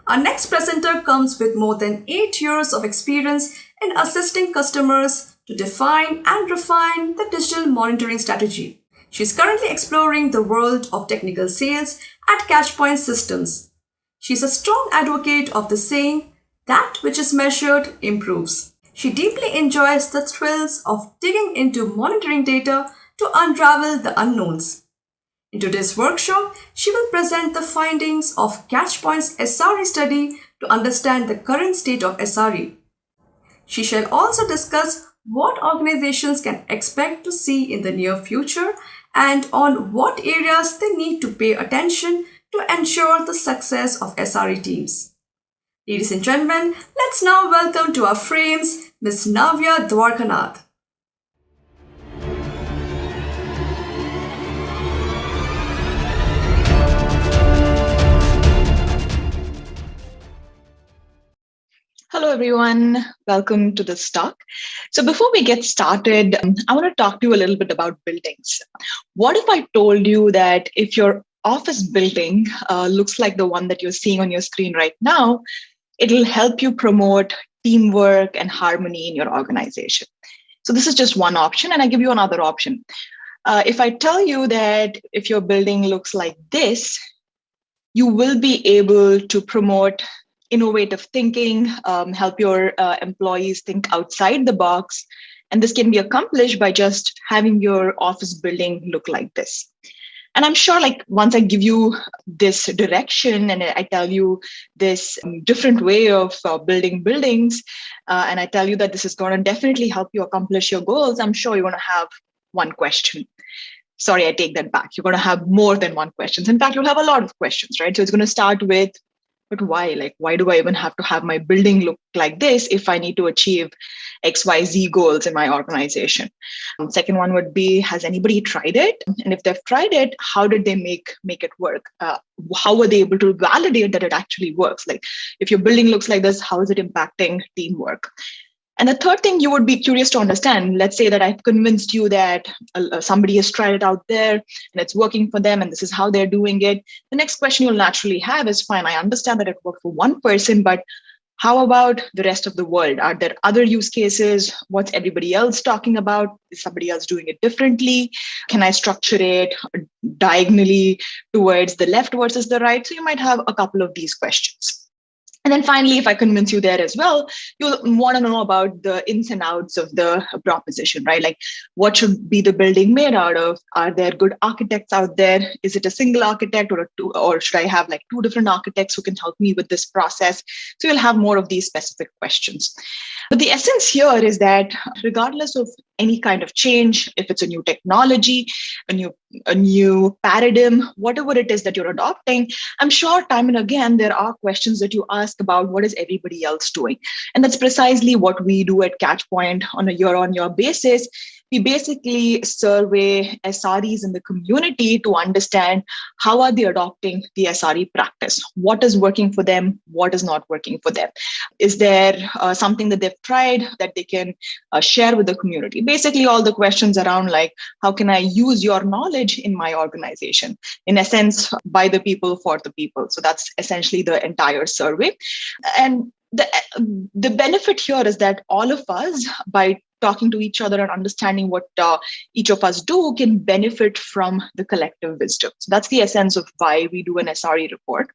Our next presenter comes with more than 8 years of experience in assisting customers to define and refine the digital monitoring strategy. She is currently exploring the world of technical sales at Catchpoint Systems. She is a strong advocate of the saying, that which is measured improves. She deeply enjoys the thrills of digging into monitoring data to unravel the unknowns. In today's workshop, she will present the findings of Catchpoint's SRE study to understand the current state of SRE. She shall also discuss what organizations can expect to see in the near future and on what areas they need to pay attention to ensure the success of SRE teams. Ladies and gentlemen, let's now welcome to our frames Ms. Navya Dwarkanath. Hello, everyone. Welcome to this talk. So before we get started, I want to talk to you a little bit about buildings. What if I told you that if your office building looks like the one that you're seeing on your screen right now, it'll help you promote teamwork and harmony in your organization? So this is just one option, and I give you another option. If I tell you that if your building looks like this, you will be able to promote innovative thinking, help your employees think outside the box. And this can be accomplished by just having your office building look like this. And I'm sure once I give you this direction and I tell you this different way of building buildings, and I tell you that this is going to definitely help you accomplish your goals, I'm sure you're going to have one question. Sorry, I take that back. You're going to have more than one question. In fact, you'll have a lot of questions, right? So it's going to start with, but why? Why do I even have to have my building look like this if I need to achieve XYZ goals in my organization? Second one would be, has anybody tried it? And if they've tried it, how did they make it work? How were they able to validate that it actually works? If your building looks like this, how is it impacting teamwork? And the third thing you would be curious to understand, let's say that I've convinced you that somebody has tried it out there and it's working for them and this is how they're doing it. The next question you'll naturally have is, fine, I understand that it worked for one person, but how about the rest of the world? Are there other use cases? What's everybody else talking about? Is somebody else doing it differently? Can I structure it diagonally towards the left versus the right? So you might have a couple of these questions. And then finally, if I convince you there as well, you'll want to know about the ins and outs of the proposition, right? What should be the building made out of? Are there good architects out there? Is it a single architect or should I have two different architects who can help me with this process? So you'll have more of these specific questions. But the essence here is that regardless of any kind of change, if it's a new technology, a new paradigm, whatever it is that you're adopting, I'm sure time and again, there are questions that you ask about what is everybody else doing. And that's precisely what we do at Catchpoint on a year-on-year basis. We basically survey SREs in the community to understand how are they adopting the SRE practice? What is working for them? What is not working for them? Is there something that they've tried that they can share with the community? Basically, all the questions around how can I use your knowledge in my organization? In essence, by the people, for the people. So that's essentially the entire survey. And the benefit here is that all of us, by talking to each other and understanding what each of us do, can benefit from the collective wisdom. So that's the essence of why we do an SRE report.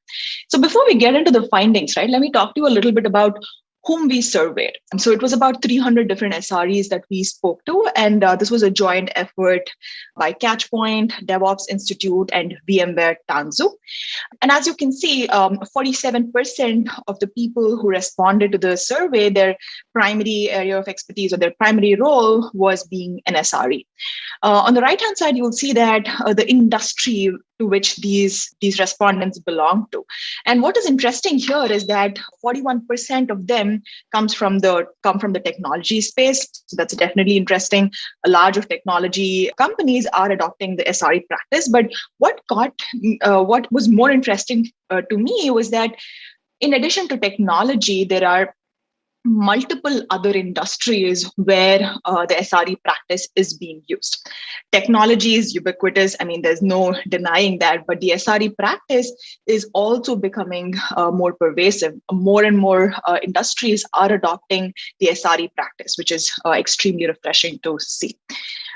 So before we get into the findings, right, let me talk to you a little bit about whom we surveyed. And so it was about 300 different SREs that we spoke to. And this was a joint effort by Catchpoint, DevOps Institute, and VMware Tanzu. And as you can see, 47% of the people who responded to the survey, their primary area of expertise or their primary role was being an SRE. On the right-hand side, you'll see that the industry to which these respondents belong to. And what is interesting here is that 41% of them come from the technology space. So that's definitely interesting. A large of technology companies are adopting the SRE practice. But what was more interesting to me was that in addition to technology, there are multiple other industries where the SRE practice is being used. Technology is ubiquitous. I mean, there's no denying that, but the SRE practice is also becoming more pervasive. More and more industries are adopting the SRE practice, which is extremely refreshing to see.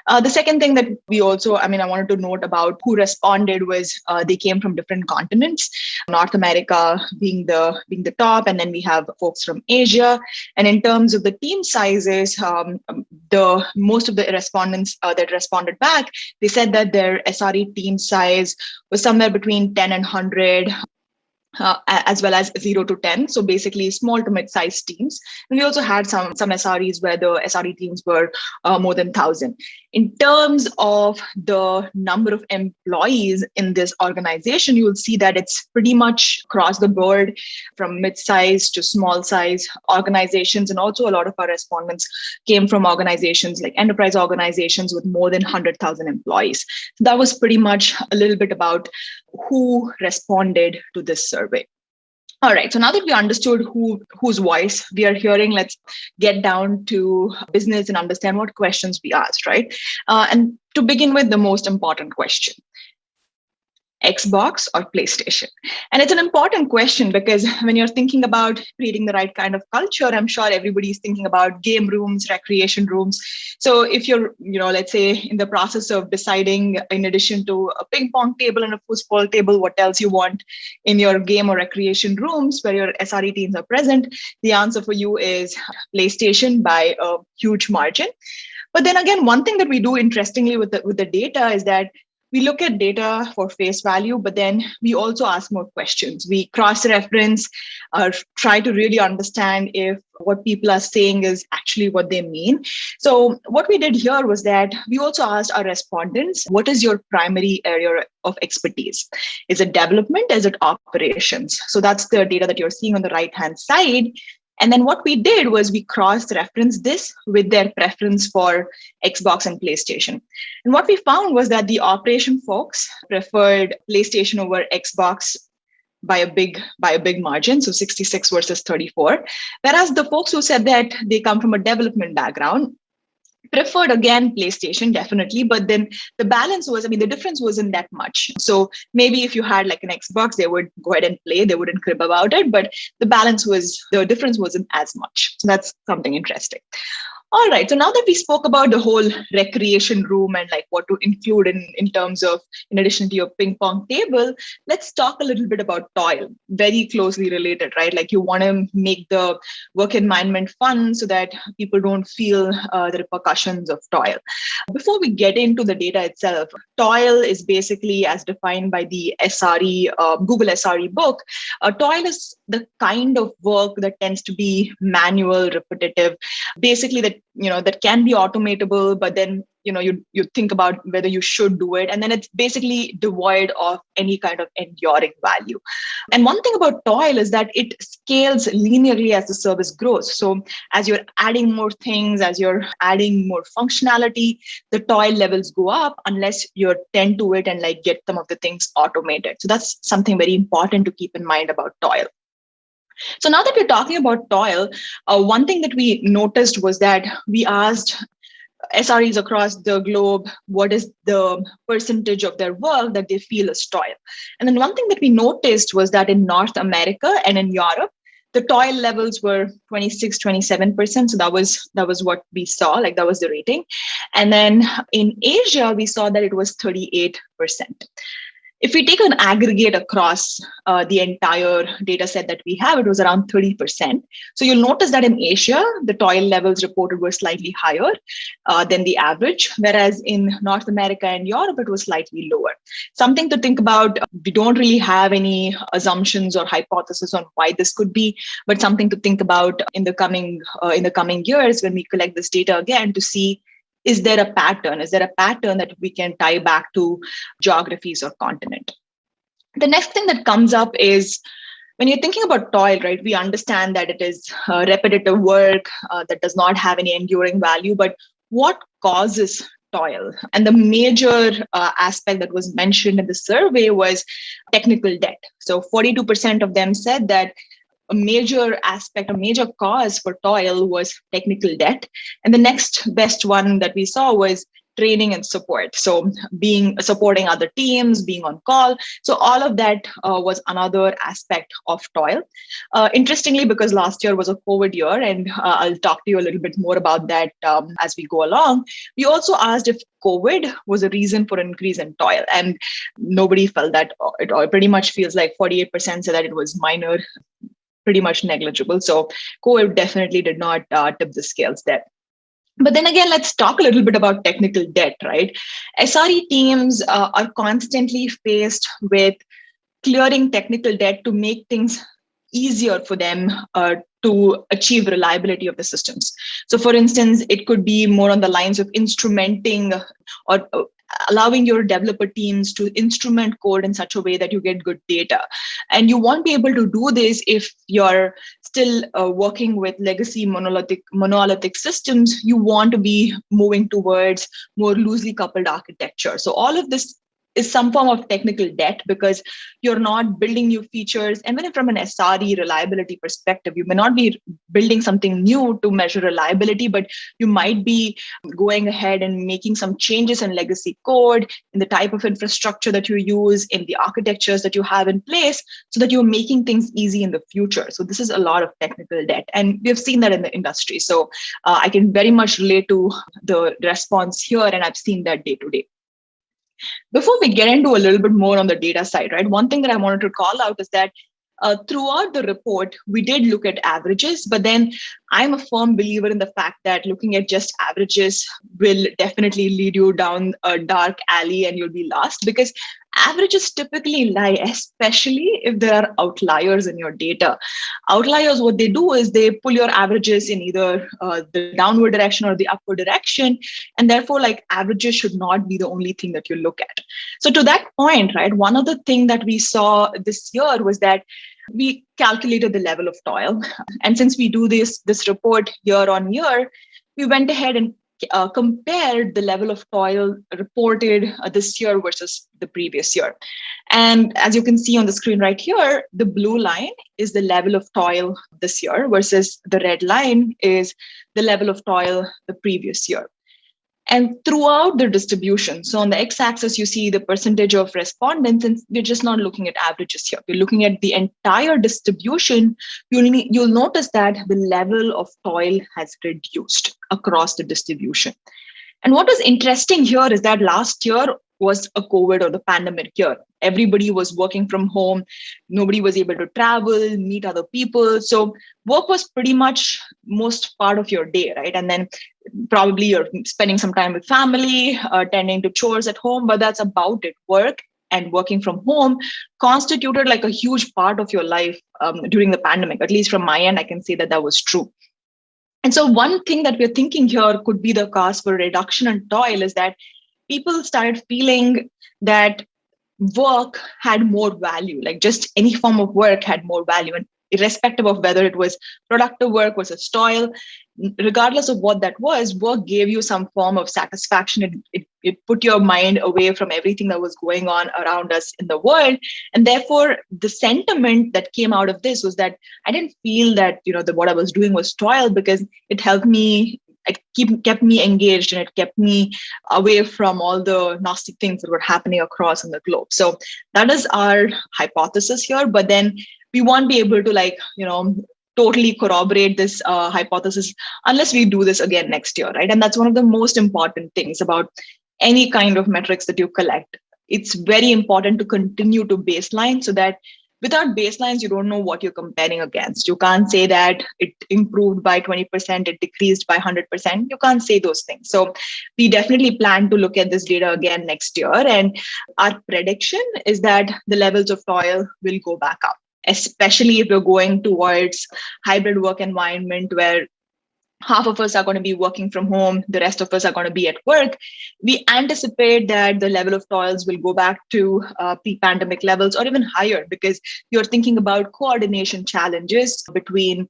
The second thing that we also, I wanted to note about who responded was they came from different continents. North America being the top, and then we have folks from Asia. And in terms of the team sizes, the most of the respondents that responded back, they said that their SRE team size was somewhere between 10 and 100. As well as 0 to 10. So basically small to mid-sized teams. And we also had some SREs where the SRE teams were more than 1,000. In terms of the number of employees in this organization, you will see that it's pretty much across the board from mid-size to small size organizations. And also a lot of our respondents came from organizations like enterprise organizations with more than 100,000 employees. So that was pretty much a little bit about who responded to this survey. All right, so now that we understood whose voice we are hearing, let's get down to business and understand what questions we asked, right? And to begin with, the most important question: Xbox or PlayStation? And it's an important question because when you're thinking about creating the right kind of culture, I'm sure everybody's thinking about game rooms, recreation rooms. So if you're, let's say in the process of deciding, in addition to a ping pong table and a foosball table, what else you want in your game or recreation rooms where your SRE teams are present, the answer for you is PlayStation by a huge margin. But then again, one thing that we do interestingly with the data is that we look at data for face value, but then we also ask more questions. We cross-reference, try to really understand if what people are saying is actually what they mean. So what we did here was that we also asked our respondents, what is your primary area of expertise? Is it development? Is it operations? So that's the data that you're seeing on the right-hand side. And then what we did was we cross-referenced this with their preference for Xbox and PlayStation. And what we found was that the operation folks preferred PlayStation over Xbox by a big margin, so 66 versus 34. Whereas the folks who said that they come from a development background preferred, again, PlayStation, definitely. But then the balance was, the difference wasn't that much. So maybe if you had like an Xbox, they would go ahead and play, they wouldn't crib about it. But the difference wasn't as much. So that's something interesting. All right. So now that we spoke about the whole recreation room and like what to include in terms of, in addition to your ping pong table, let's talk a little bit about toil. Very closely related, right? Like you want to make the work environment fun so that people don't feel the repercussions of toil. Before we get into the data itself, toil is basically as defined by the Google SRE book. Toil is the kind of work that tends to be manual, repetitive, basically that can be automatable, but then you think about whether you should do it, and then it's basically devoid of any kind of enduring value. And one thing about toil is that it scales linearly as the service grows. So as you're adding more things, as you're adding more functionality, the toil levels go up unless you tend to it and like get some of the things automated. So that's something very important to keep in mind about toil. So now that we're talking about toil, one thing that we noticed was that we asked SREs across the globe, what is the percentage of their work that they feel is toil? And then one thing that we noticed was that in North America and in Europe, the toil levels were 26, 27%. So that was what we saw, like that was the rating. And then in Asia, we saw that it was 38%. If we take an aggregate across the entire data set that we have, it was around 30%. So you'll notice that in Asia, the toil levels reported were slightly higher than the average, whereas in North America and Europe, it was slightly lower. Something to think about. We don't really have any assumptions or hypotheses on why this could be, but something to think about in the coming years when we collect this data again to see, is there a pattern? Is there a pattern that we can tie back to geographies or continent? The next thing that comes up is when you're thinking about toil, right? We understand that it is repetitive work that does not have any enduring value, but what causes toil? And the major aspect that was mentioned in the survey was technical debt. So 42% of them said that a major aspect, a major cause for toil was technical debt. And the next best one that we saw was training and support. So being supporting other teams, being on call. So all of that was another aspect of toil. Interestingly, because last year was a COVID year, and I'll talk to you a little bit more about that as we go along. We also asked if COVID was a reason for increase in toil, and nobody felt that. It all pretty much feels like 48% said that it was minor, pretty much negligible. So COVID definitely did not tip the scales there. But then again, let's talk a little bit about technical debt, right? SRE teams are constantly faced with clearing technical debt to make things easier for them to achieve reliability of the systems. So, for instance, it could be more on the lines of instrumenting or allowing your developer teams to instrument code in such a way that you get good data. And you won't be able to do this if you're still working with legacy monolithic systems. You want to be moving towards more loosely coupled architecture. So all of this is some form of technical debt because you're not building new features. And even from an SRE reliability perspective, you may not be building something new to measure reliability, but you might be going ahead and making some changes in legacy code, in the type of infrastructure that you use, in the architectures that you have in place, so that you're making things easy in the future. So this is a lot of technical debt. And we've seen that in the industry. So I can very much relate to the response here, and I've seen that day to day. Before we get into a little bit more on the data side, right, one thing that I wanted to call out is that throughout the report, we did look at averages, but then I'm a firm believer in the fact that looking at just averages will definitely lead you down a dark alley and you'll be lost, because averages typically lie, especially if there are outliers in your data. Outliers, what they do is they pull your averages in either the downward direction or the upward direction. And therefore, like, averages should not be the only thing that you look at. So to that point, right, one other thing that we saw this year was that we calculated the level of toil. And since we do this report year on year, we went ahead and compared the level of toil reported this year versus the previous year. And as you can see on the screen right here, the blue line is the level of toil this year versus the red line is the level of toil the previous year. And throughout the distribution, so on the x-axis, you see the percentage of respondents, and we're just not looking at averages here. We're looking at the entire distribution. You'll notice that the level of toil has reduced across the distribution. And what was interesting here is that last year was a COVID or the pandemic year. Everybody was working from home. Nobody was able to travel, meet other people. So work was pretty much most part of your day, right? And then probably you're spending some time with family, tending to chores at home, but that's about it. Work and working from home constituted like a huge part of your life during the pandemic. At least from my end, I can say that that was true. And so one thing that we're thinking here could be the cause for reduction in toil is that people started feeling that work had more value, like just any form of work had more value. And irrespective of whether it was productive work versus toil, regardless of what that was, work gave you some form of satisfaction. It put your mind away from everything that was going on around us in the world. And therefore, the sentiment that came out of this was that I didn't feel that, what I was doing was toil, because it helped me. It kept me engaged, and it kept me away from all the nasty things that were happening across in the globe. So that is our hypothesis here. But then we won't be able to totally corroborate this hypothesis unless we do this again next year, right? And that's one of the most important things about any kind of metrics that you collect. It's very important to continue to baseline, so that without baselines, you don't know what you're comparing against. You can't say that it improved by 20%, it decreased by 100%. You can't say those things. So we definitely plan to look at this data again next year. And our prediction is that the levels of toil will go back up, especially if we're going towards hybrid work environment where half of us are going to be working from home, the rest of us are going to be at work. We anticipate that the level of toils will go back to pre-pandemic levels or even higher, because you're thinking about coordination challenges between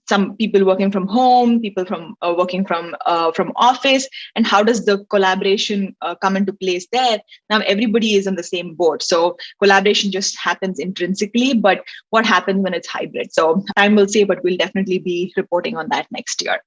some people working from home, people from working from office, and how does the collaboration come into place there? Now everybody is on the same boat, so collaboration just happens intrinsically. But what happens when it's hybrid? So time will say, but we'll definitely be reporting on that next year.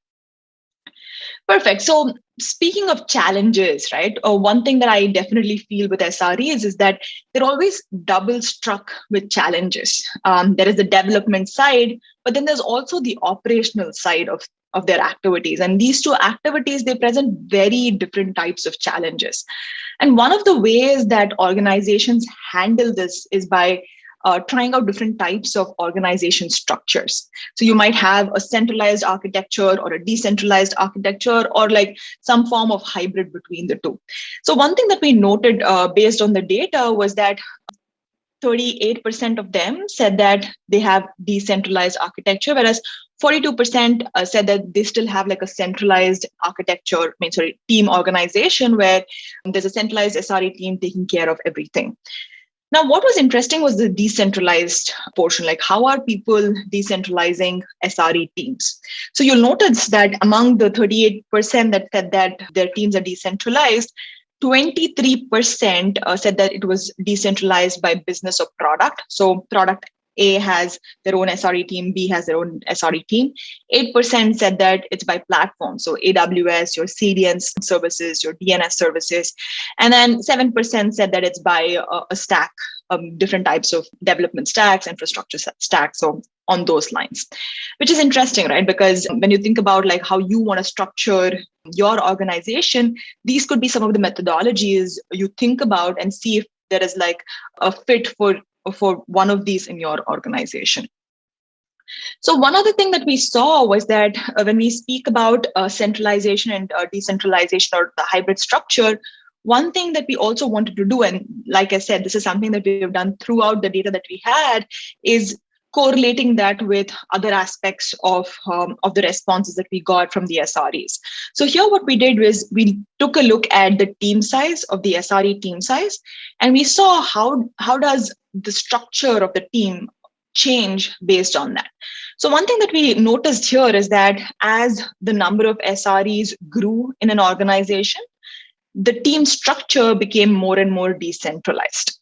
Perfect. So speaking of challenges, right? One thing that I definitely feel with SREs is that they're always double struck with challenges. There is the development side, but then there's also the operational side of their activities. And these two activities, they present very different types of challenges. And one of the ways that organizations handle this is by trying out different types of organization structures. So you might have a centralized architecture or a decentralized architecture, or like some form of hybrid between the two. So one thing that we noted based on the data was that 38% of them said that they have decentralized architecture, whereas 42% said that they still have like a centralized architecture, team organization where there's a centralized SRE team taking care of everything. Now, what was interesting was the decentralized portion, like how are people decentralizing SRE teams? So you'll notice that among the 38% that said that their teams are decentralized, 23% said that it was decentralized by business or product. So product A has their own SRE team, B has their own SRE team. 8% said that it's by platform. So AWS, your CDN services, your DNS services. And then 7% said that it's by a stack, different types of development stacks, infrastructure stacks. So on those lines, which is interesting, right? Because when you think about like how you want to structure your organization, these could be some of the methodologies you think about and see if there is like a fit for one of these in your organization. So one other thing that we saw was that when we speak about centralization and decentralization or the hybrid structure, one thing that we also wanted to do, and like I said, this is something that we have done throughout the data that we had, is correlating that with other aspects of the responses that we got from the SREs. So here what we did was we took a look at the team size of the SRE team size, and we saw how does the structure of the team change based on that. So one thing that we noticed here is that as the number of SREs grew in an organization, the team structure became more and more decentralized.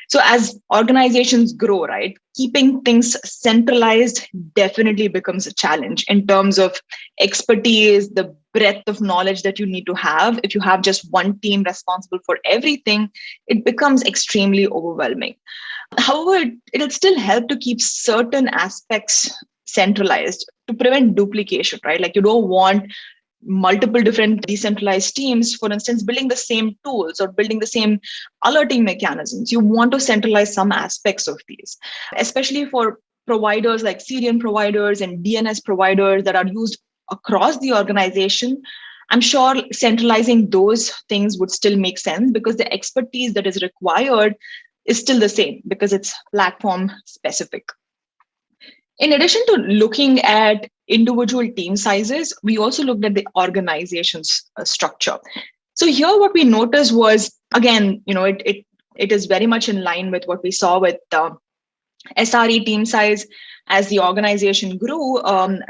So as organizations grow, right, keeping things centralized definitely becomes a challenge in terms of expertise, the breadth of knowledge that you need to have. If you have just one team responsible for everything, it becomes extremely overwhelming. However, it'll still help to keep certain aspects centralized to prevent duplication, right? Like you don't want multiple different decentralized teams, for instance, building the same tools or building the same alerting mechanisms. You want to centralize some aspects of these, especially for providers like CDN providers and DNS providers that are used across the organization. I'm sure centralizing those things would still make sense because the expertise that is required is still the same because it's platform specific. In addition to looking at individual team sizes, we also looked at the organization's structure. So here what we noticed was, again, it is very much in line with what we saw with SRE team size. As the organization grew,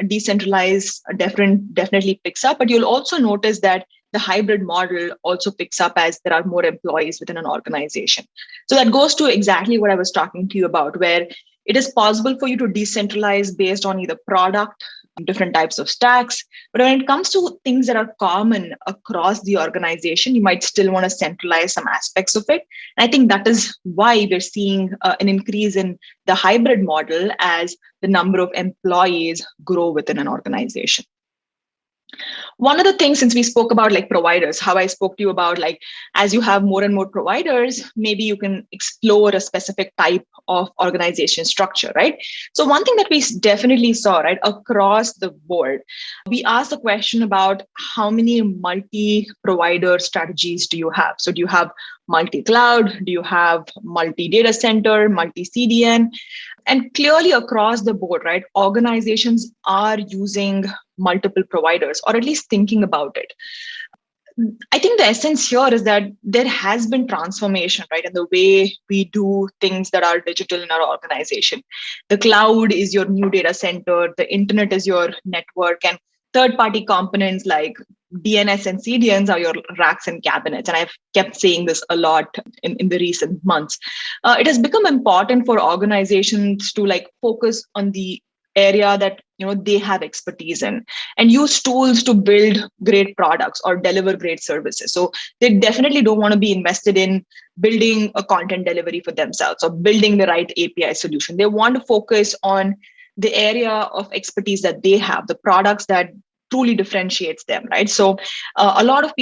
decentralized definitely picks up, but you'll also notice that the hybrid model also picks up as there are more employees within an organization. So that goes to exactly what I was talking to you about, where it is possible for you to decentralize based on either product, different types of stacks. But when it comes to things that are common across the organization, you might still want to centralize some aspects of it. And I think that is why we're seeing an increase in the hybrid model as the number of employees grow within an organization. One of the things, since we spoke about like providers, how I spoke to you about like, as you have more and more providers, maybe you can explore a specific type of organization structure, right? So one thing that we definitely saw, right, across the board, we asked the question about how many multi-provider strategies do you have? So do you have multi-cloud? Do you have multi-data center, multi-CDN? And clearly across the board, right, organizations are using multiple providers, or at least thinking about it. I think the essence here is that there has been transformation, right? In the way we do things that are digital in our organization. The cloud is your new data center, the internet is your network, and third party components like DNS and CDNs are your racks and cabinets. And I've kept saying this a lot in the recent months. It has become important for organizations to like focus on the area that they have expertise in and use tools to build great products or deliver great services. So they definitely don't want to be invested in building a content delivery for themselves or building the right API solution. They want to focus on the area of expertise that they have, the products that truly differentiates them, right? So a lot of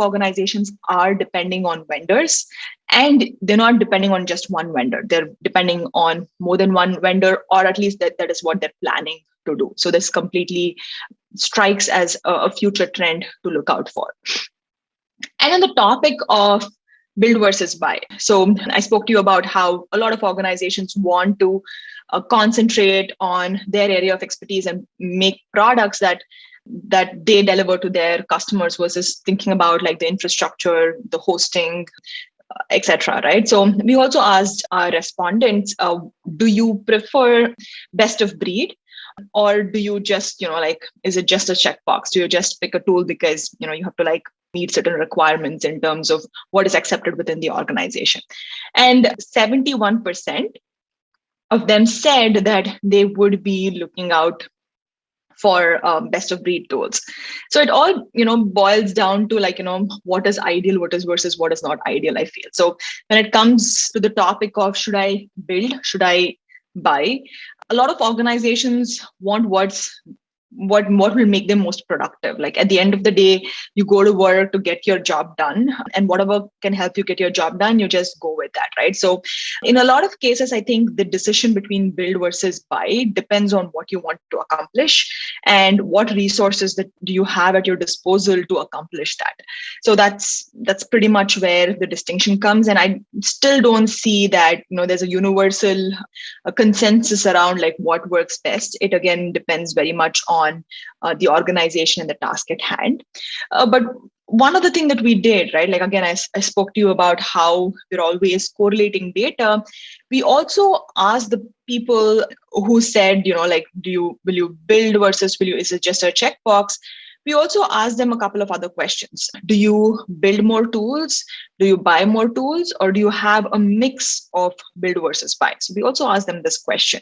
organizations are depending on vendors, and they're not depending on just one vendor. They're depending on more than one vendor, or at least that is what they're planning to do. So this completely strikes as a future trend to look out for. And on the topic of build versus buy. So I spoke to you about how a lot of organizations want to concentrate on their area of expertise and make products that they deliver to their customers versus thinking about like the infrastructure, the hosting, etc. Right? So we also asked our respondents, do you prefer best of breed? Or do you just, is it just a checkbox? Do you just pick a tool because, you have to like meet certain requirements in terms of what is accepted within the organization? And 71% of them said that they would be looking out for best of breed tools. So it all, boils down to like, what is ideal, what is versus what is not ideal, I feel. So when it comes to the topic of should I build, should I buy, a lot of organizations want what will make them most productive. Like at the end of the day, you go to work to get your job done, and whatever can help you get your job done, you just go with that, right? So in a lot of cases, I think the decision between build versus buy depends on what you want to accomplish and what resources that do you have at your disposal to accomplish that. So that's pretty much where the distinction comes. And I still don't see that there's a universal consensus around like what works best. It again depends very much on the organization and the task at hand. But one other thing that we did, right? Like again, I spoke to you about how we're always correlating data. We also asked the people who said, will you build versus is it just a checkbox? We also asked them a couple of other questions. Do you build more tools? Do you buy more tools? Or do you have a mix of build versus buy? So we also asked them this question.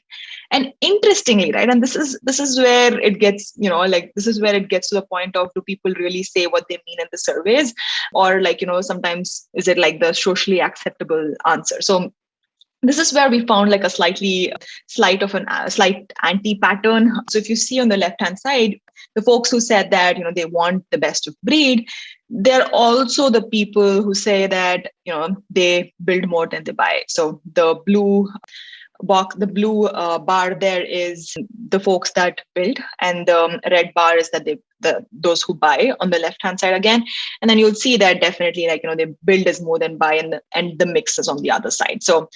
And interestingly, right, and this is where it gets, this is where it gets to the point of, do people really say what they mean in the surveys? Or sometimes is it like the socially acceptable answer? So this is where we found like a slight anti-pattern. So if you see on the left-hand side, the folks who said that, they want the best of breed, they're also the people who say that, they build more than they buy. So the blue bar there is the folks that build, and the red bar is that those who buy on the left hand side again. And then you'll see that definitely they build is more than buy, and the mix is on the other side. So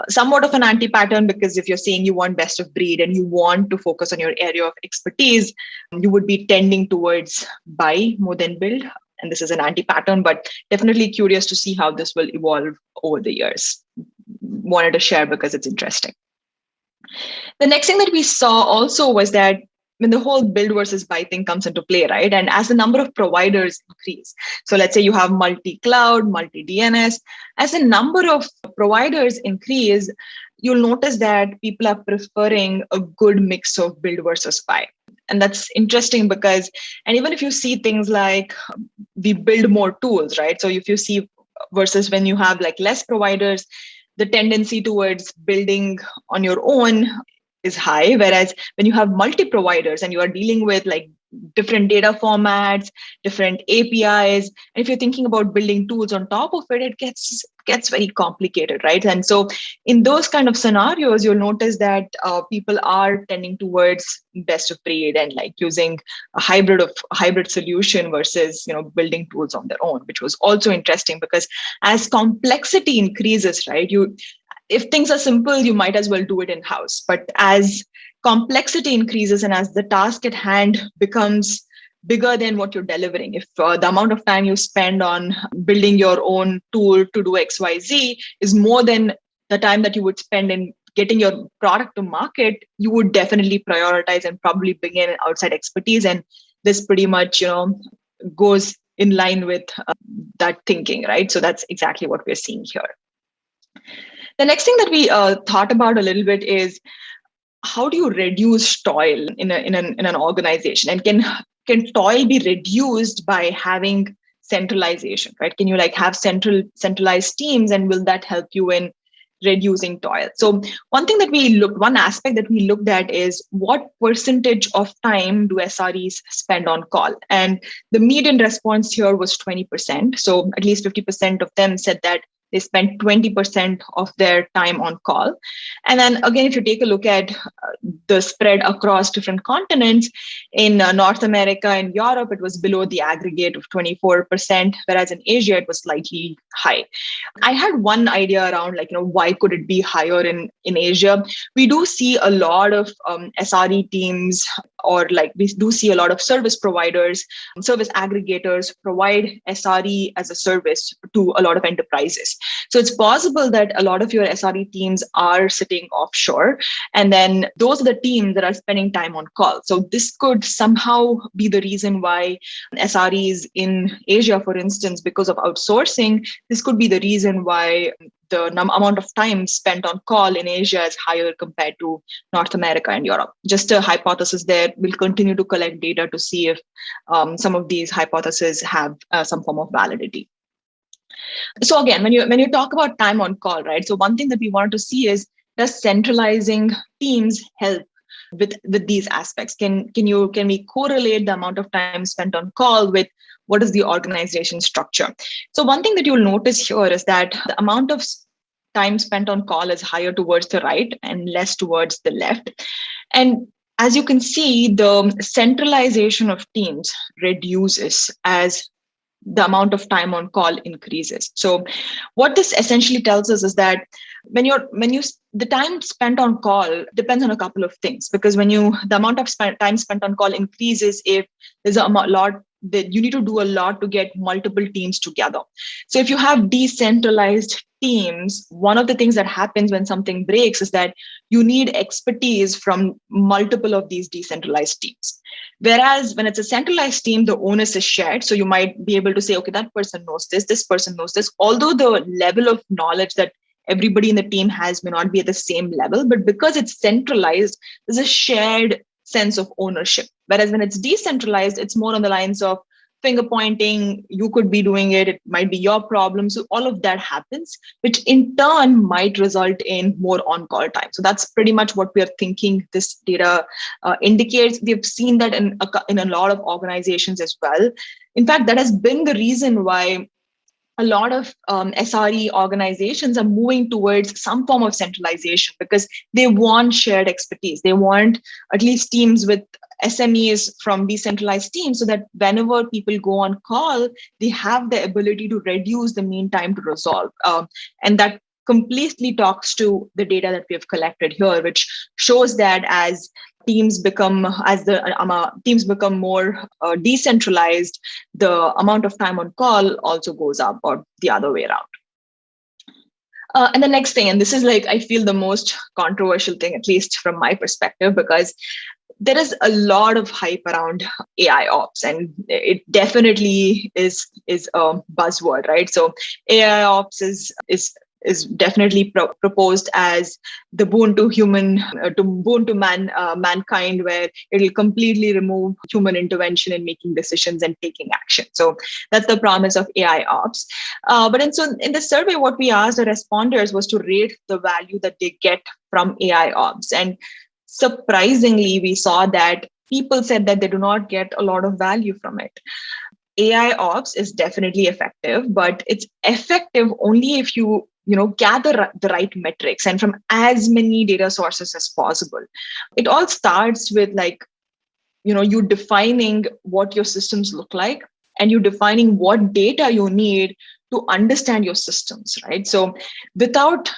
somewhat of an anti-pattern, because if you're saying you want best of breed and you want to focus on your area of expertise, you would be tending towards buy more than build. And this is an anti-pattern, but definitely curious to see how this will evolve over the years. Wanted to share because it's interesting. The next thing that we saw also was that when the whole build versus buy thing comes into play, right? And as the number of providers increase, so let's say you have multi-cloud, multi-DNS, as the number of providers increase, you'll notice that people are preferring a good mix of build versus buy. And that's interesting because, and even if you see things like we build more tools, right? So if you see versus when you have like less providers, the tendency towards building on your own is high. Whereas when you have multi-providers and you are dealing with like different data formats, different APIs, and if you're thinking about building tools on top of it, it gets very complicated, right? And so in those kind of scenarios, you'll notice that people are tending towards best of breed and like using a hybrid solution versus building tools on their own, which was also interesting because as complexity increases, right, if things are simple, you might as well do it in-house. But as complexity increases and as the task at hand becomes bigger than what you're delivering. If the amount of time you spend on building your own tool to do XYZ is more than the time that you would spend in getting your product to market, you would definitely prioritize and probably bring in outside expertise. And this pretty much, goes in line with that thinking, right? So that's exactly what we're seeing here. The next thing that we thought about a little bit is how do you reduce toil in an organization, and can toil be reduced by having centralization, right? Can you like have centralized teams, and will that help you in reducing toil? So one aspect that we looked at is what percentage of time do SREs spend on call, and the median response here was 20%. So at least 50% of them said that they spend 20% of their time on call. And then again, if you take a look at the spread across different continents, in North America and Europe, it was below the aggregate of 24%, whereas in Asia, it was slightly high. I had one idea around why could it be higher in Asia? We do see a lot of SRE teams, or we do see a lot of service providers, service aggregators provide SRE as a service to a lot of enterprises. So it's possible that a lot of your SRE teams are sitting offshore, and then those are the teams that are spending time on call. So this could somehow be the reason why SREs in Asia, for instance, because of outsourcing, this could be the reason why the amount of time spent on call in Asia is higher compared to North America and Europe. Just a hypothesis there. We'll continue to collect data to see if some of these hypotheses have some form of validity. So again, when you talk about time on call, right? So one thing that we wanted to see is, does centralizing teams help with these aspects? Can we correlate the amount of time spent on call with what is the organization structure? So one thing that you'll notice here is that the amount of time spent on call is higher towards the right and less towards the left. And as you can see, the centralization of teams reduces as the amount of time on call increases. So what this essentially tells us is that the time spent on call depends on a couple of things, because the amount of time spent on call increases if there's a lot that you need to do a lot to get multiple teams together. So if you have decentralized teams, one of the things that happens when something breaks is that you need expertise from multiple of these decentralized teams. Whereas when it's a centralized team, the onus is shared. So you might be able to say, okay, that person knows this person knows this, although the level of knowledge that everybody in the team has may not be at the same level, but because it's centralized, there's a shared sense of ownership. Whereas when it's decentralized, it's more on the lines of finger pointing, you could be doing it, it might be your problem. So all of that happens, which in turn might result in more on-call time. So that's pretty much what we're thinking this data indicates. We've seen that in a lot of organizations as well. In fact, that has been the reason why a lot of SRE organizations are moving towards some form of centralization, because they want shared expertise. They want at least teams with SMEs from decentralized teams, so that whenever people go on call, they have the ability to reduce the mean time to resolve. And that completely talks to the data that we have collected here, which shows that as teams become more decentralized, the amount of time on call also goes up, or the other way around. And the next thing, and this is I feel the most controversial thing, at least from my perspective, because there is a lot of hype around AI ops, and it definitely is a buzzword, right? So AI ops is definitely proposed as the boon to mankind, where it will completely remove human intervention in making decisions and taking action. So that's the promise of AI ops. But in the survey, what we asked the responders was to rate the value that they get from AI ops. And surprisingly, we saw that people said that they do not get a lot of value from it. AI ops is definitely effective, but it's effective only if you gather the right metrics and from as many data sources as possible. It all starts with you defining what your systems look like, and you defining what data you need to understand your systems, right? So without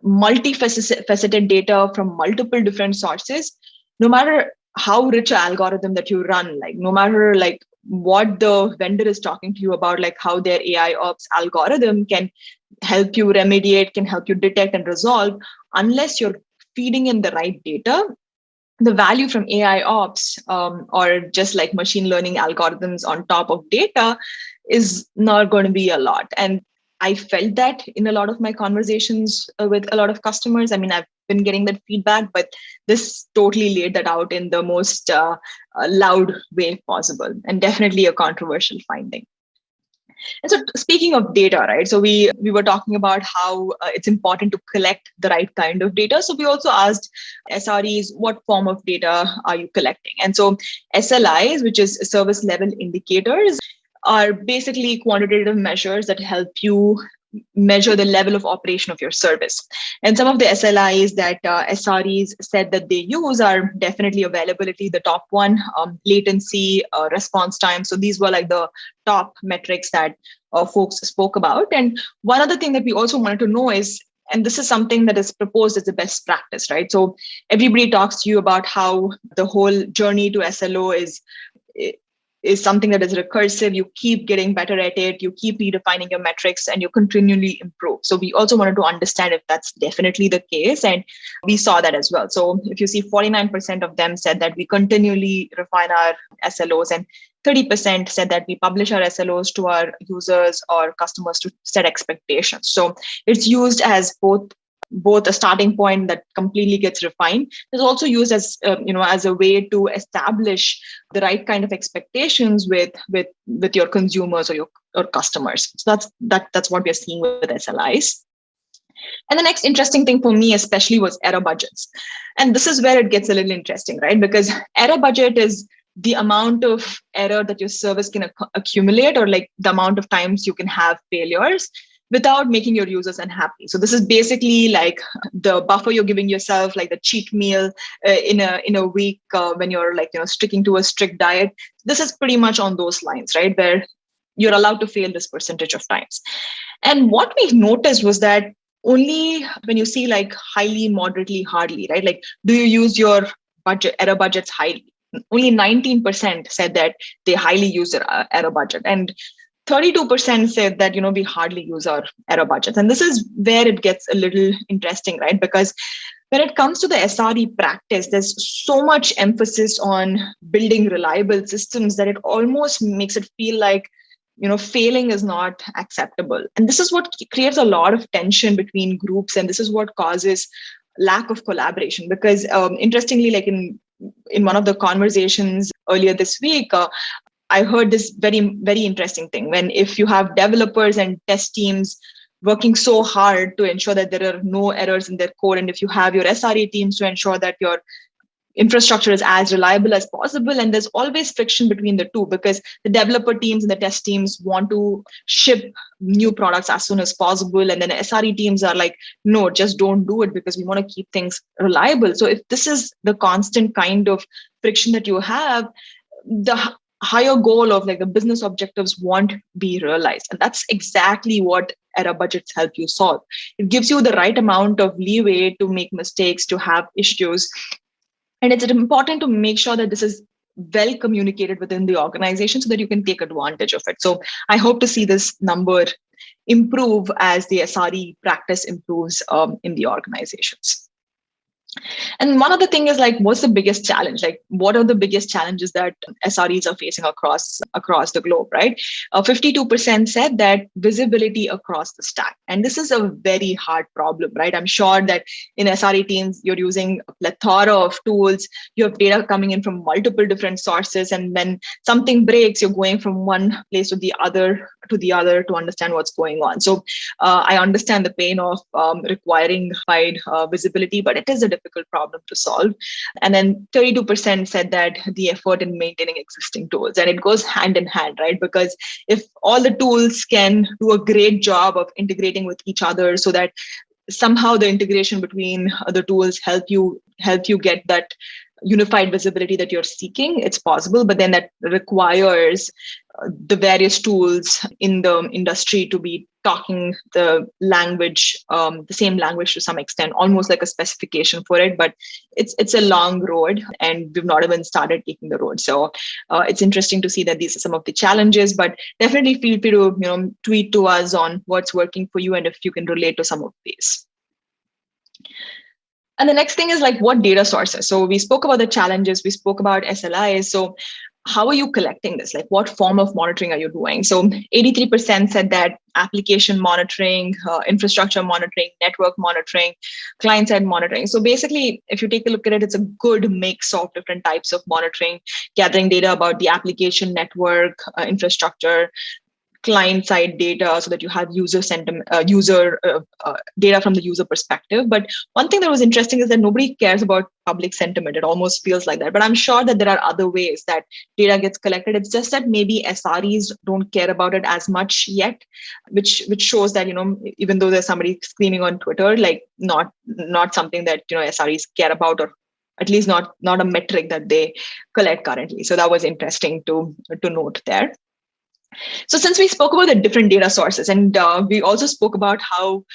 multifaceted data from multiple different sources, no matter how rich an algorithm that you run, like no matter like what the vendor is talking to you about, like how their AI ops algorithm can help you remediate, can help you detect and resolve, unless you're feeding in the right data, the value from AI ops or just like machine learning algorithms on top of data is not going to be a lot. And I felt that in a lot of my conversations with a lot of customers. I mean, I've been getting that feedback, but this totally laid that out in the most loud way possible, and definitely a controversial finding. And so, speaking of data, right? So we were talking about how it's important to collect the right kind of data. So we also asked SREs, what form of data are you collecting? And so SLIs, which is service level indicators, are basically quantitative measures that help you measure the level of operation of your service. And some of the SLIs that SREs said that they use are definitely availability, the top one, latency, response time. So these were like the top metrics that folks spoke about. And one other thing that we also wanted to know is, and this is something that is proposed as a best practice, right? So everybody talks to you about how the whole journey to SLO is something that is recursive. You keep getting better at it, you keep redefining your metrics, and you continually improve. So we also wanted to understand if that's definitely the case, and we saw that as well. So if you see, 49% of them said that we continually refine our SLOs, and 30% said that we publish our SLOs to our users or customers to set expectations. So it's used as both a starting point that completely gets refined. It's also used as as a way to establish the right kind of expectations with your consumers or your customers. So that's what we're seeing with SLIs. And the next interesting thing for me especially was error budgets. And this is where it gets a little interesting, right? Because error budget is the amount of error that your service can accumulate, or like the amount of times you can have failures without making your users unhappy. So this is basically like the buffer you're giving yourself, like the cheat meal in a week when you're like sticking to a strict diet. This is pretty much on those lines, right? Where you're allowed to fail this percentage of times. And what we noticed was that only when you see like highly, moderately, hardly, right? Like, do you use your error budgets highly? Only 19% said that they highly use their error budget, and 32% said that we hardly use our error budgets. And this is where it gets a little interesting, right? Because when it comes to the SRE practice, there's so much emphasis on building reliable systems that it almost makes it feel like failing is not acceptable. And this is what creates a lot of tension between groups, and this is what causes lack of collaboration. Because interestingly, like in one of the conversations earlier this week, I heard this very, very interesting thing. When if you have developers and test teams working so hard to ensure that there are no errors in their code, and if you have your SRE teams to ensure that your infrastructure is as reliable as possible, and there's always friction between the two, because the developer teams and the test teams want to ship new products as soon as possible, and then the SRE teams are like, no, just don't do it because we want to keep things reliable. So if this is the constant kind of friction that you have, the higher goal of like the business objectives won't be realized. And that's exactly what error budgets help you solve. It gives you the right amount of leeway to make mistakes, to have issues. And it's important to make sure that this is well communicated within the organization so that you can take advantage of it. So I hope to see this number improve as the SRE practice improves in the organizations. And one other thing is like, what's the biggest challenge? Like, what are the biggest challenges that SREs are facing across the globe, right? 52% said that visibility across the stack. And this is a very hard problem, right? I'm sure that in SRE teams, you're using a plethora of tools. You have data coming in from multiple different sources. And when something breaks, you're going from one place to the other to understand what's going on. So I understand the pain of requiring wide visibility, but it is a difficult problem to solve. And then 32% said that the effort in maintaining existing tools, and it goes hand in hand, right? Because if all the tools can do a great job of integrating with each other so that somehow the integration between the tools help you get that unified visibility that you're seeking, it's possible, but then that requires the various tools in the industry to be talking the same language to some extent, almost like a specification for it. But it's a long road, and we've not even started taking the road. So it's interesting to see that these are some of the challenges. But definitely feel free to tweet to us on what's working for you and if you can relate to some of these. And the next thing is like what data sources. So we spoke about the challenges, we spoke about SLIs. So how are you collecting this? Like what form of monitoring are you doing? So 83% said that application monitoring, infrastructure monitoring, network monitoring, client-side monitoring. So basically, if you take a look at it, it's a good mix of different types of monitoring, gathering data about the application network, infrastructure, client side data so that you have user sentiment, data from the user perspective. But one thing that was interesting is that nobody cares about public sentiment. It almost feels like that. But I'm sure that there are other ways that data gets collected. It's just that maybe SREs don't care about it as much yet, which shows that, even though there's somebody screaming on Twitter, like not something that, SREs care about, or at least not a metric that they collect currently. So that was interesting to note there. So since we spoke about the different data sources, and we also spoke about how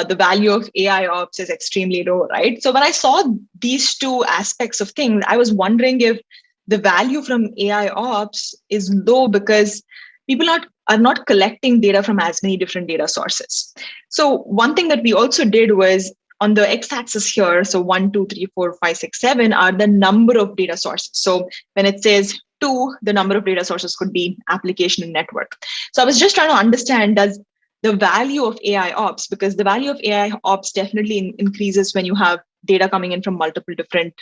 the value of AI ops is extremely low, right? So when I saw these two aspects of things, I was wondering if the value from AI ops is low because people are not collecting data from as many different data sources. So one thing that we also did was on the x-axis here, so 1, 2, 3, 4, 5, 6, 7 are the number of data sources. So when it says 2, the number of data sources could be application and network. So I was just trying to understand, does the value of AI ops, because the value of AI ops definitely increases when you have data coming in from multiple different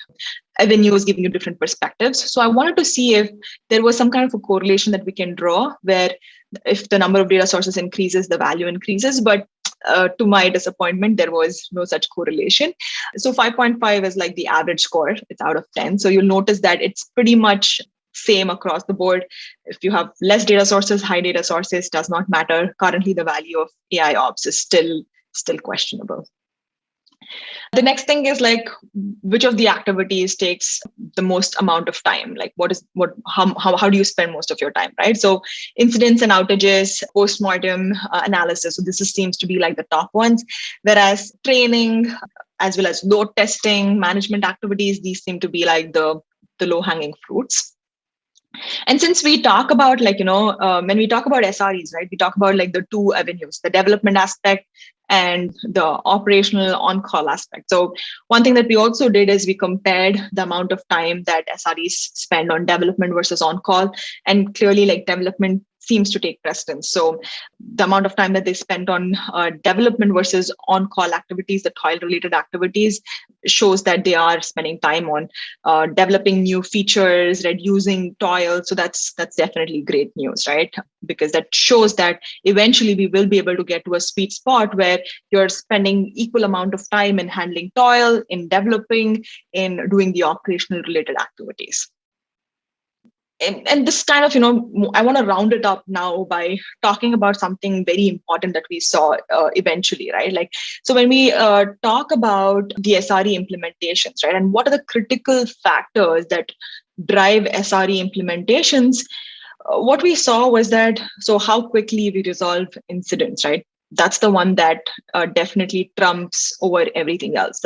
avenues, giving you different perspectives. So I wanted to see if there was some kind of a correlation that we can draw where if the number of data sources increases, the value increases. But to my disappointment, there was no such correlation. So 5.5 is like the average score. It's out of 10. So you'll notice that it's pretty much same across the board. If you have less data sources, high data sources, does not matter. Currently, the value of AI ops is still questionable. The next thing is like which of the activities takes the most amount of time? Like how do you spend most of your time, right? So incidents and outages, postmortem analysis. So seems to be like the top ones, whereas training as well as load testing, management activities, these seem to be like the low-hanging fruits. And since we talk about when we talk about SREs, right, we talk about like the two avenues, the development aspect and the operational on-call aspect. So one thing that we also did is we compared the amount of time that SREs spend on development versus on-call, and clearly like development seems to take precedence. So the amount of time that they spent on development versus on-call activities, the toil-related activities, shows that they are spending time on developing new features, reducing toil. So that's definitely great news, right? Because that shows that eventually we will be able to get to a sweet spot where you're spending equal amount of time in handling toil, in developing, in doing the operational related activities. And this kind of, I want to round it up now by talking about something very important that we saw eventually, right? Like, so when we talk about the SRE implementations, right, and what are the critical factors that drive SRE implementations, what we saw was that, so how quickly we resolve incidents, right? That's the one that definitely trumps over everything else.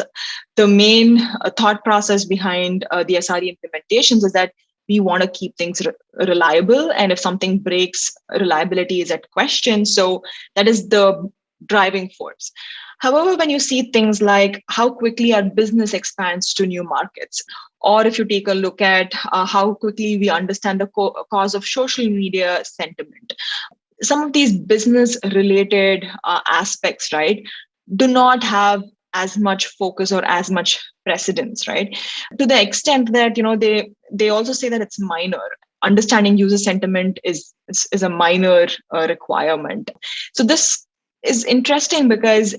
The main thought process behind the SRE implementations is that we want to keep things reliable. And if something breaks, reliability is at question. So that is the driving force. However, when you see things like how quickly our business expands to new markets, or if you take a look at how quickly we understand the cause of social media sentiment, some of these business related aspects, right, do not have as much focus or as much precedence, right? To the extent that, they also say that it's minor. Understanding user sentiment is a minor requirement. So this is interesting because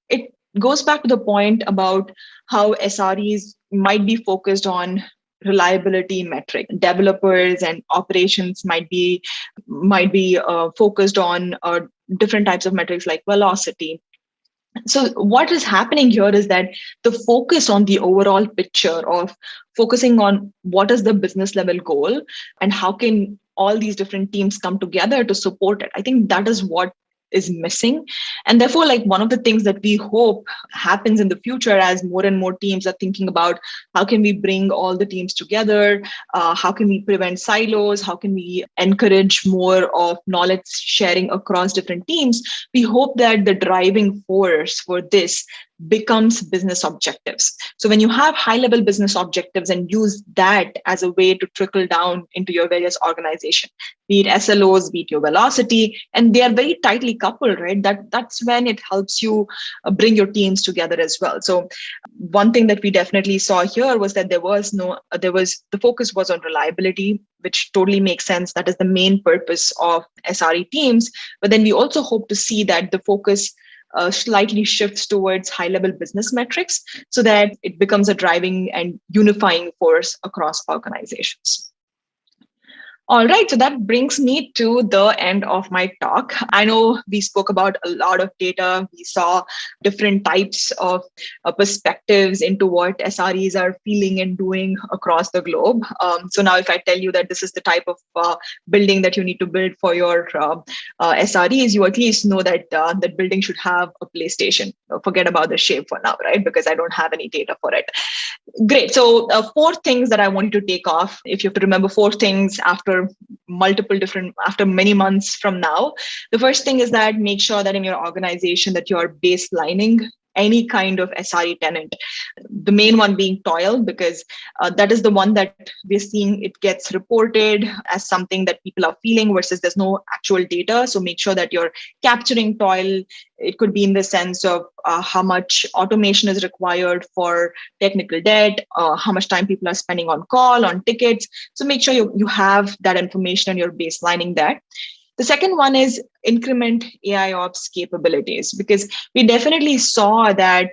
it goes back to the point about how SREs might be focused on reliability metric. Developers and operations might be focused on different types of metrics like velocity, So what is happening here is that the focus on the overall picture of focusing on what is the business level goal and how can all these different teams come together to support it. I think that is what is missing. And therefore, like one of the things that we hope happens in the future as more and more teams are thinking about how can we bring all the teams together, how can we prevent silos, how can we encourage more of knowledge sharing across different teams. We hope that the driving force for this becomes business objectives. So when you have high level business objectives and use that as a way to trickle down into your various organization, be it SLOs, be it your velocity, and they are very tightly coupled, right? That's when it helps you bring your teams together as well. So one thing that we definitely saw here was that the focus was on reliability, which totally makes sense. That is the main purpose of SRE teams. But then we also hope to see that the focus slightly shifts towards high level business metrics so that it becomes a driving and unifying force across organizations. All right, so that brings me to the end of my talk. I know we spoke about a lot of data. We saw different types of perspectives into what SREs are feeling and doing across the globe. So now if I tell you that this is the type of building that you need to build for your SREs, you at least know that that building should have a PlayStation. Forget about the shape for now, right? Because I don't have any data for it. Great. So four things that I want you to take off. If you have to remember four things after many months from now, the first thing is that make sure that in your organization that you're baselining any kind of SRE tenant. The main one being toil, because that is the one that we're seeing it gets reported as something that people are feeling versus there's no actual data. So make sure that you're capturing toil. It could be in the sense of how much automation is required for technical debt, how much time people are spending on call, on tickets. So make sure you have that information and you're baselining that. The second one is increment AI ops capabilities, because we definitely saw that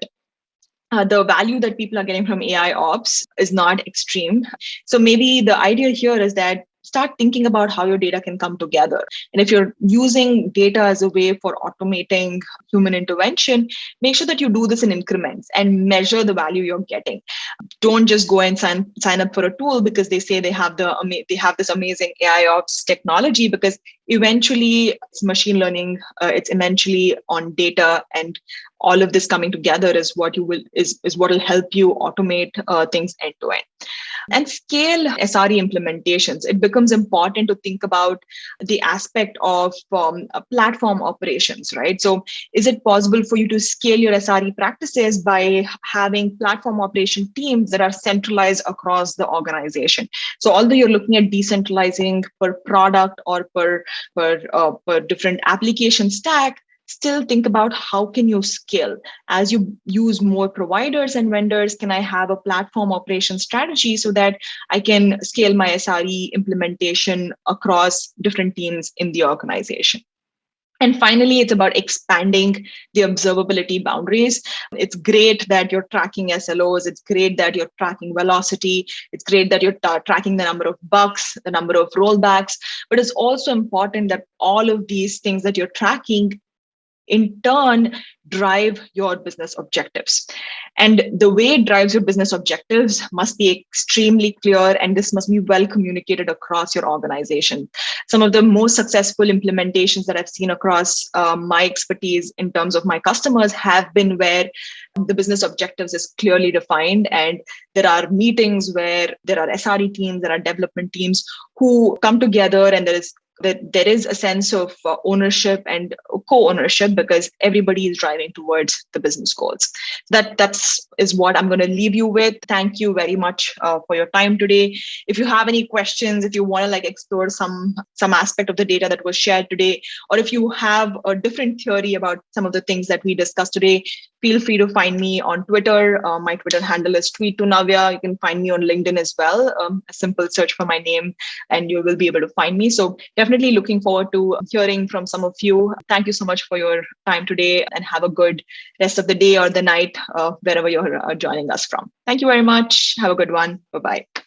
the value that people are getting from AI ops is not extreme. So maybe the idea here is that start thinking about how your data can come together. And if you're using data as a way for automating human intervention, make sure that you do this in increments and measure the value you're getting. Don't just go and sign up for a tool because they say they have this amazing AI ops technology, because eventually it's machine learning, it's eventually on data, and all of this coming together is what will help you automate things end to end. And scale SRE implementations. It becomes important to think about the aspect of platform operations, right? So is it possible for you to scale your SRE practices by having platform operation teams that are centralized across the organization? So although you're looking at decentralizing per product or per different application stack, still think about how can you scale as you use more providers and vendors. Can I have a platform operation strategy so that I can scale my SRE implementation across different teams in the organization? And finally, it's about expanding the observability boundaries. It's great that you're tracking SLOs. It's great that you're tracking velocity. It's great that you're tracking the number of bugs, the number of rollbacks. But it's also important that all of these things that you're tracking in turn drive your business objectives. And the way it drives your business objectives must be extremely clear, and this must be well communicated across your organization. Some of the most successful implementations that I've seen across my expertise in terms of my customers have been where the business objectives is clearly defined, and there are meetings where there are SRE teams, there are development teams who come together, and there is a sense of ownership and co-ownership because everybody is driving towards the business goals. That's what I'm going to leave you with. Thank you very much for your time today. If you have any questions, if you want to explore some aspect of the data that was shared today, or if you have a different theory about some of the things that we discussed today, feel free to find me on Twitter. My Twitter handle is tweet2navya. You can find me on LinkedIn as well. A simple search for my name and you will be able to find me. So definitely looking forward to hearing from some of you. Thank you so much for your time today, and have a good rest of the day or the night, wherever you're joining us from. Thank you very much. Have a good one. Bye-bye.